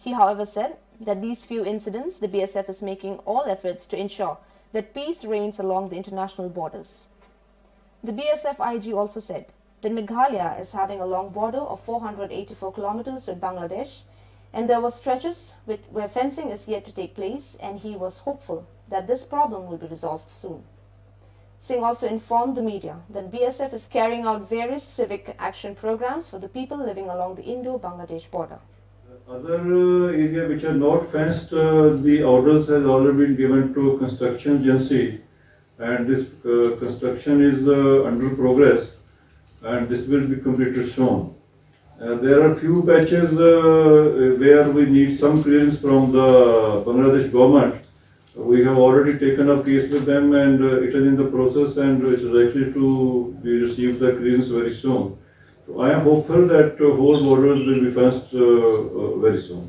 He, however, said that these few incidents, the BSF is making all efforts to ensure that peace reigns along the international borders. The BSF IG also said that Meghalaya is having a long border of 484 kilometers with Bangladesh, and there were stretches where fencing is yet to take place, and he was hopeful that this problem will be resolved soon. Singh also informed the media that BSF is carrying out various civic action programs for the people living along the Indo-Bangladesh border. Other area which are not fenced, the orders has already been given to construction agency, and this construction is under progress, and this will be completed soon. There are few patches where we need some clearance from the Bangladesh government. We have already taken a case with them, and it is in the process, and it is likely to be received the clearance very soon. So I am hopeful that whole borders will be fenced very soon.